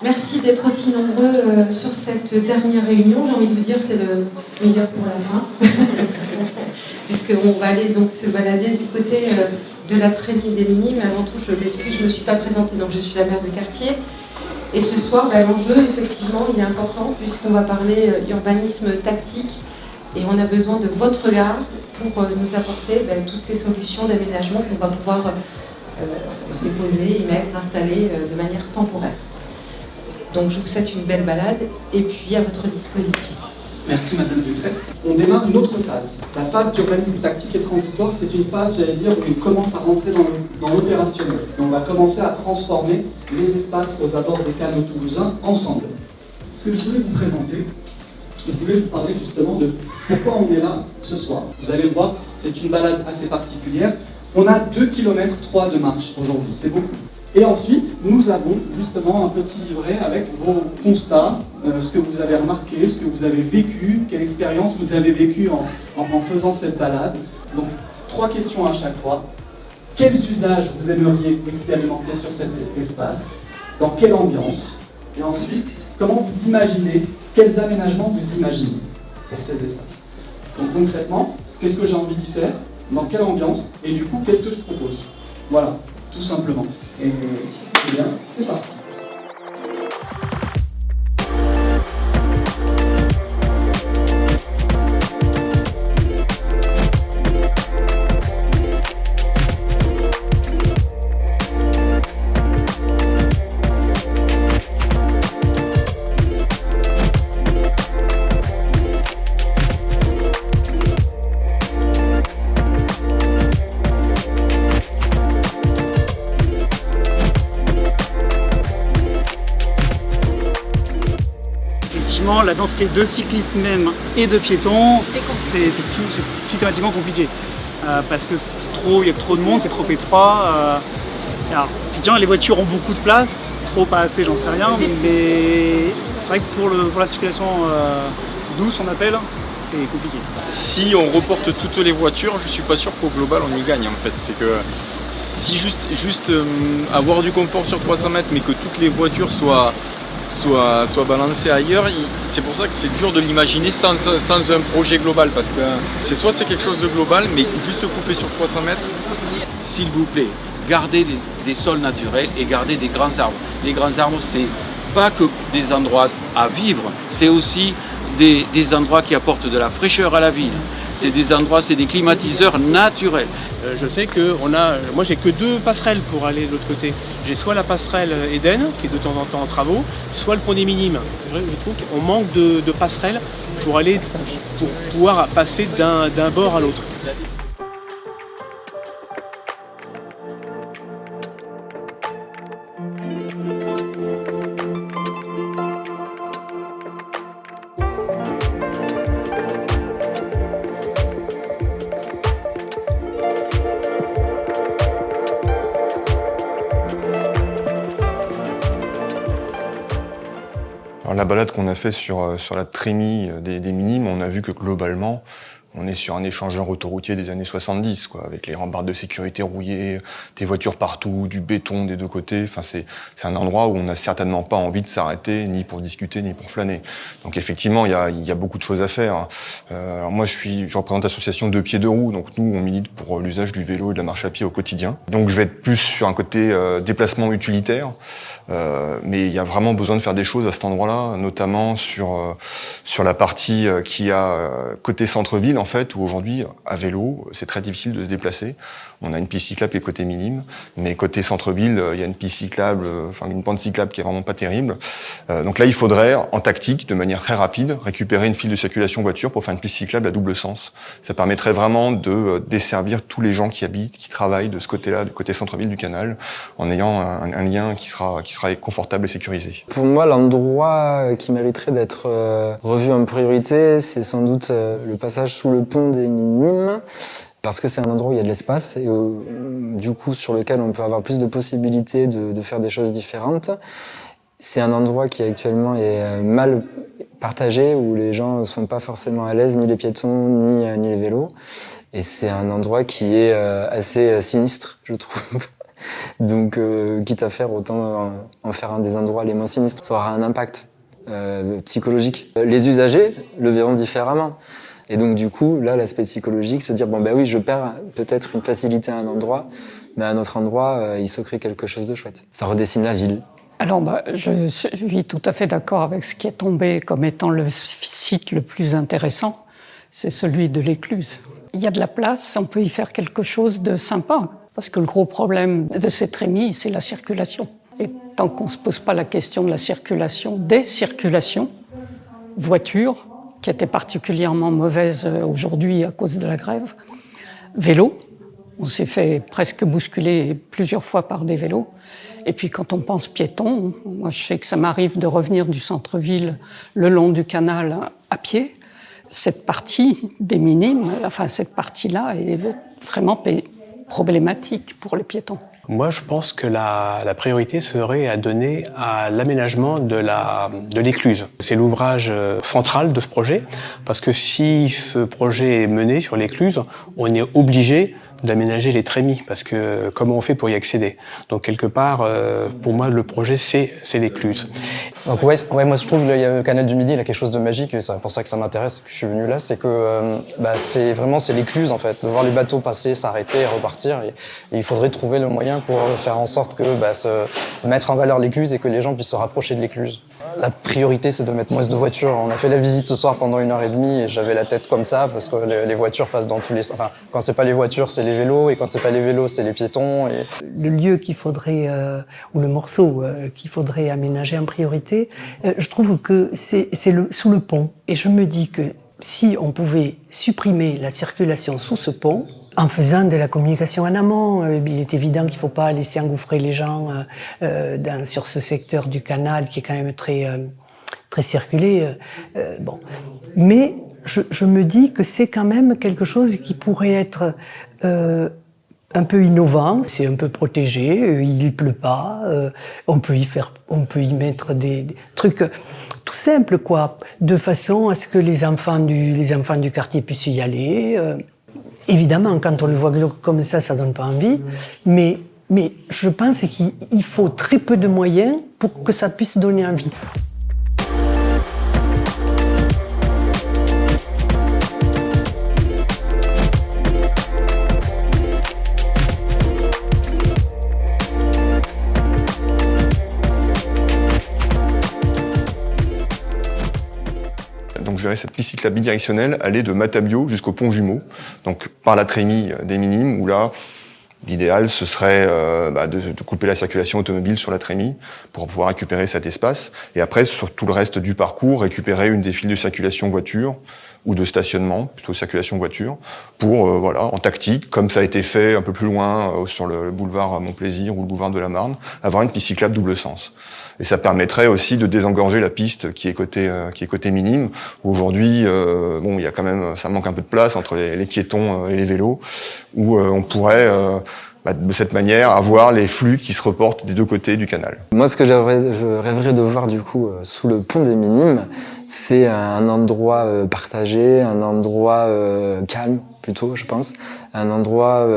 Merci d'être aussi nombreux sur cette dernière réunion. J'ai envie de vous dire c'est le meilleur pour la fin. Puisqu'on va aller donc se balader du côté de la Trémie des Minimes. Mais avant tout, je m'excuse, je ne me suis pas présentée, donc je suis la maire de quartier. Et ce soir, l'enjeu, effectivement, il est important puisqu'on va parler urbanisme tactique. Et on a besoin de votre regard pour nous apporter toutes ces solutions d'aménagement qu'on va pouvoir déposer, émettre, installer de manière temporaire. Donc je vous souhaite une belle balade et puis à votre disposition. Merci Madame Dufresne. On démarre une autre phase. La phase d'urbanisme tactique et transitoire, c'est une phase, j'allais dire, où on commence à rentrer dans l'opérationnel. Et on va commencer à transformer les espaces aux abords des canaux toulousains ensemble. Ce que je voulais vous présenter, je voulais vous parler justement de pourquoi on est là ce soir. Vous allez le voir, c'est une balade assez particulière. On a 2,3 km de marche aujourd'hui, c'est beaucoup. Et ensuite, nous avons justement un petit livret avec vos constats, ce que vous avez remarqué, ce que vous avez vécu, quelle expérience vous avez vécue en faisant cette balade. Donc, 3 questions à chaque fois. Quels usages vous aimeriez expérimenter sur cet espace? Dans quelle ambiance? Et ensuite, comment vous imaginez, quels aménagements vous imaginez pour ces espaces? Donc concrètement, qu'est-ce que j'ai envie d'y faire? Dans quelle ambiance? Et du coup, qu'est-ce que je propose? Voilà, tout simplement. Et bien, c'est parti. La densité de cyclistes même et de piétons, c'est systématiquement compliqué. Parce que il y a trop de monde, c'est trop étroit. Alors, effectivement, les voitures ont beaucoup de place, trop pas assez, j'en sais rien, mais c'est vrai que pour la circulation douce, on appelle, c'est compliqué. Si on reporte toutes les voitures, je suis pas sûr qu'au global on y gagne en fait. C'est que si juste avoir du confort sur 300 mètres, mais que toutes les voitures soient balancées ailleurs, c'est pour ça que c'est dur de l'imaginer sans un projet global, parce que c'est quelque chose de global, mais juste couper sur 300 mètres. S'il vous plaît, gardez des sols naturels et gardez des grands arbres. Les grands arbres, c'est pas que des endroits à vivre, c'est aussi des endroits qui apportent de la fraîcheur à la ville. C'est des endroits, c'est des climatiseurs naturels. Je sais que moi j'ai que 2 passerelles pour aller de l'autre côté. J'ai soit la passerelle Eden, qui est de temps en temps en travaux, soit le pont des Minimes. Je trouve qu'on manque de passerelles pour pouvoir passer d'un bord à l'autre. Alors, la balade qu'on a fait sur la Trémie des Minimes, on a vu que globalement, on est sur un échangeur autoroutier des années 70, quoi, avec les rambardes de sécurité rouillées, des voitures partout, du béton des deux côtés. Enfin, c'est un endroit où on n'a certainement pas envie de s'arrêter, ni pour discuter, ni pour flâner. Donc effectivement, il y a beaucoup de choses à faire. Alors moi, je représente l'association Deux Pieds Deux Roues, donc nous, on milite pour l'usage du vélo et de la marche à pied au quotidien. Donc je vais être plus sur un côté déplacement utilitaire. Mais il y a vraiment besoin de faire des choses à cet endroit-là, notamment sur la partie qui a côté centre-ville, en fait, où aujourd'hui, à vélo, c'est très difficile de se déplacer. On a une piste cyclable qui est côté Minime, mais côté centre-ville, il y a une piste cyclable, une pente cyclable qui est vraiment pas terrible. Donc là, il faudrait, en tactique, de manière très rapide, récupérer une file de circulation voiture pour faire une piste cyclable à double sens. Ça permettrait vraiment de desservir tous les gens qui habitent, qui travaillent de ce côté-là, du côté centre-ville du canal, en ayant un lien qui sera confortable et sécurisé. Pour moi, l'endroit qui mériterait d'être revu en priorité, c'est sans doute le passage sous le pont des Minimes, parce que c'est un endroit où il y a de l'espace et du coup sur lequel on peut avoir plus de possibilités de faire des choses différentes. C'est un endroit qui actuellement est mal partagé, où les gens ne sont pas forcément à l'aise, ni les piétons, ni les vélos. Et c'est un endroit qui est assez sinistre, je trouve. Donc, quitte à faire, autant en faire un des endroits les moins sinistres. Ça aura un impact psychologique. Les usagers le verront différemment. Et donc, du coup, là, l'aspect psychologique, se dire, bon, ben oui, je perds peut-être une facilité à un endroit, mais à un autre endroit, il se crée quelque chose de chouette. Ça redessine la ville. Alors, je suis tout à fait d'accord avec ce qui est tombé comme étant le site le plus intéressant, c'est celui de l'Écluse. Il y a de la place, on peut y faire quelque chose de sympa, parce que le gros problème de cette trémie, c'est la circulation. Et tant qu'on ne se pose pas la question de la circulation, des circulations, voitures, qui étaient particulièrement mauvaises aujourd'hui à cause de la grève, vélos, on s'est fait presque bousculer plusieurs fois par des vélos. Et puis quand on pense piéton, moi je sais que ça m'arrive de revenir du centre-ville le long du canal à pied. Cette partie des Minimes, enfin cette partie-là est vraiment problématique pour les piétons. Moi, je pense que la priorité serait à donner à l'aménagement de l'Écluse. C'est l'ouvrage central de ce projet, parce que si ce projet est mené sur l'Écluse, on est obligé d'aménager les trémies, parce que comment on fait pour y accéder? Donc quelque part, pour moi, le projet, c'est l'Écluse. Donc ouais, moi je trouve le canal du Midi, il a quelque chose de magique, et c'est pour ça que ça m'intéresse, que je suis venu là, c'est que c'est l'Écluse en fait, de voir les bateaux passer, s'arrêter et repartir, et il faudrait trouver le moyen pour faire en sorte que se mettre en valeur l'Écluse et que les gens puissent se rapprocher de l'Écluse. La priorité, c'est de mettre moins de voitures. On a fait la visite ce soir pendant 1h30 et j'avais la tête comme ça parce que les voitures passent dans tous les... Enfin, quand c'est pas les voitures, c'est les vélos, et quand c'est pas les vélos, c'est les piétons. Et... Le lieu qu'il faudrait, ou le morceau qu'il faudrait aménager en priorité, je trouve que c'est sous le pont. Et je me dis que si on pouvait supprimer la circulation sous ce pont, en faisant de la communication en amont, il est évident qu'il ne faut pas laisser engouffrer les gens sur ce secteur du canal qui est quand même très circulé. Bon. Mais je me dis que c'est quand même quelque chose qui pourrait être un peu innovant, c'est un peu protégé, il pleut pas, on peut y mettre des trucs tout simples quoi, de façon à ce que les enfants du quartier puissent y aller. Évidemment, quand on le voit comme ça donne pas envie, mais je pense qu'il faut très peu de moyens pour que ça puisse donner envie. Donc je verrai cette piste cyclable bidirectionnelle aller de Matabio jusqu'au pont Jumeau, donc par la trémie des Minimes, où là, l'idéal, ce serait de couper la circulation automobile sur la trémie pour pouvoir récupérer cet espace. Et après, sur tout le reste du parcours, récupérer une des files de circulation voiture ou de stationnement, plutôt circulation voiture, pour, en tactique, comme ça a été fait un peu plus loin sur le boulevard Montplaisir ou le boulevard de la Marne, avoir une piste cyclable double sens. Et ça permettrait aussi de désengorger la piste qui est côté Minime, où aujourd'hui, il y a quand même, ça manque un peu de place entre les piétons et les vélos, où on pourrait, de cette manière, avoir les flux qui se reportent des deux côtés du canal. Moi, ce que je rêverais de voir du coup sous le pont des Minimes, c'est un endroit partagé, un endroit calme plutôt, je pense, un endroit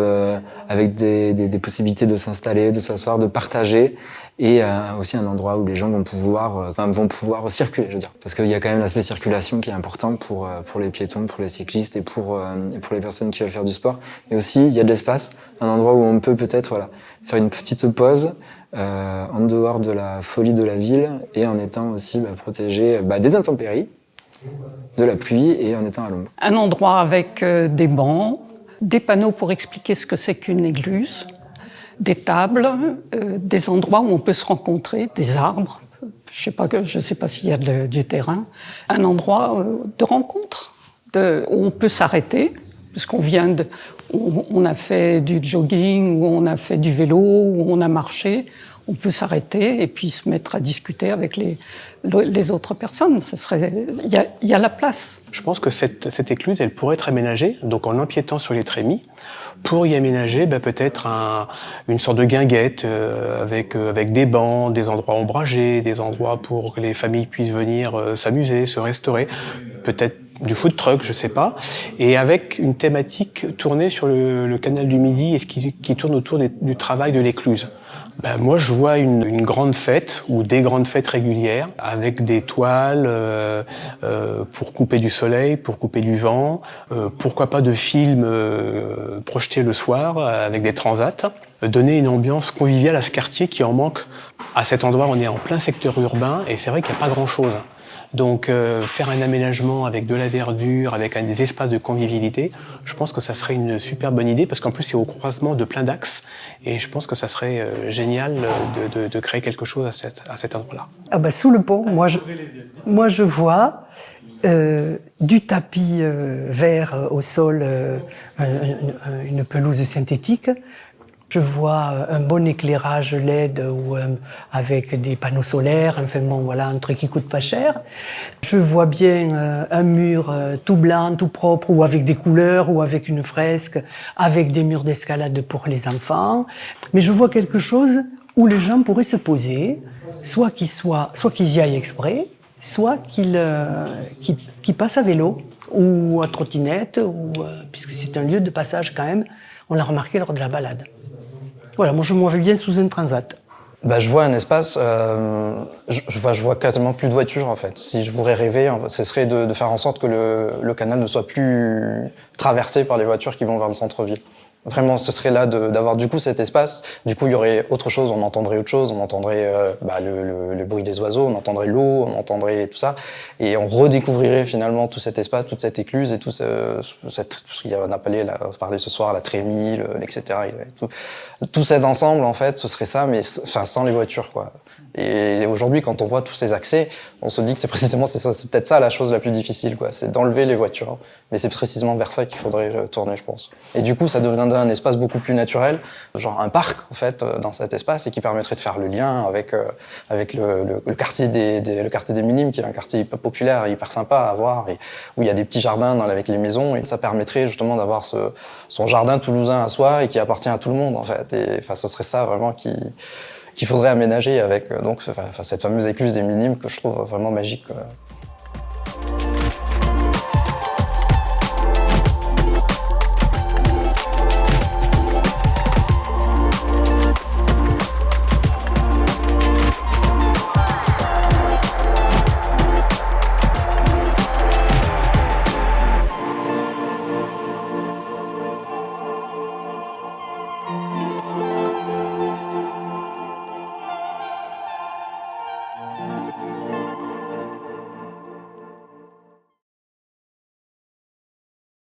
avec des possibilités de s'installer, de s'asseoir, de partager. Et aussi un endroit où les gens vont pouvoir circuler, je veux dire. Parce qu'il y a quand même l'aspect circulation qui est important pour les piétons, pour les cyclistes et pour les personnes qui veulent faire du sport. Et aussi, il y a de l'espace, un endroit où on peut peut-être faire une petite pause en dehors de la folie de la ville et en étant aussi protégé des intempéries, de la pluie et en étant à l'ombre. Un endroit avec des bancs, des panneaux pour expliquer ce que c'est qu'une écluse, des tables, des endroits où on peut se rencontrer, des arbres, je sais pas s'il y a du terrain, un endroit de rencontre, où on peut s'arrêter, parce on a fait du jogging, ou on a fait du vélo, ou on a marché, on peut s'arrêter et puis se mettre à discuter avec les autres personnes. Il y a la place. Je pense que cette écluse, elle pourrait être aménagée, donc en empiétant sur les trémies, pour y aménager peut-être une sorte de guinguette avec des bancs, des endroits ombragés, des endroits pour que les familles puissent venir s'amuser, se restaurer, peut-être du food truck, je sais pas, et avec une thématique tournée sur le canal du Midi et ce qui tourne autour du travail de l'écluse. Ben, moi, je vois une grande fête ou des grandes fêtes régulières avec des toiles pour couper du soleil, pour couper du vent, pourquoi pas de films projetés le soir avec des transats, donner une ambiance conviviale à ce quartier qui en manque. À cet endroit, on est en plein secteur urbain et c'est vrai qu'il n'y a pas grand-chose. Donc faire un aménagement avec de la verdure, avec des espaces de convivialité, je pense que ça serait une super bonne idée parce qu'en plus c'est au croisement de plein d'axes et je pense que ça serait génial de créer quelque chose à cet endroit-là. Ah bah, sous le pont, moi je vois du tapis vert au sol, une pelouse synthétique. Je vois un bon éclairage LED ou avec des panneaux solaires, enfin bon, voilà, un truc qui coûte pas cher. Je vois bien un mur tout blanc, tout propre, ou avec des couleurs, ou avec une fresque, avec des murs d'escalade pour les enfants. Mais je vois quelque chose où les gens pourraient se poser, soit qu'ils y aillent exprès, soit qu'ils passent à vélo, ou à trottinette, puisque c'est un lieu de passage quand même, on l'a remarqué lors de la balade. Voilà, moi je me vois bien sous un transat. Bah, je vois un espace, je vois quasiment plus de voitures en fait. Si je pourrais rêver, ce serait de faire en sorte que le canal ne soit plus traversé par les voitures qui vont vers le centre-ville. Vraiment, ce serait là d'avoir du coup cet espace. Du coup, il y aurait autre chose, on entendrait autre chose, on entendrait le bruit des oiseaux, on entendrait l'eau, on entendrait tout ça. Et on redécouvrirait finalement tout cet espace, toute cette écluse et tout ce qu'il y a, on parlait ce soir, la trémie, etc. Tout cet ensemble, en fait, ce serait ça, mais sans les voitures, quoi. Et aujourd'hui, quand on voit tous ces accès, on se dit que c'est peut-être ça la chose la plus difficile, quoi. C'est d'enlever les voitures. Mais c'est précisément vers ça qu'il faudrait tourner, je pense. Et du coup, ça deviendrait un espace beaucoup plus naturel, genre un parc, en fait, dans cet espace, et qui permettrait de faire le lien avec le quartier des Minimes, qui est un quartier hyper populaire, hyper sympa à voir, et où il y a des petits jardins avec les maisons, et ça permettrait justement d'avoir son jardin toulousain à soi, et qui appartient à tout le monde, en fait. Et enfin, ce serait ça vraiment qu'il faudrait aménager avec cette fameuse écluse des Minimes que je trouve vraiment magique.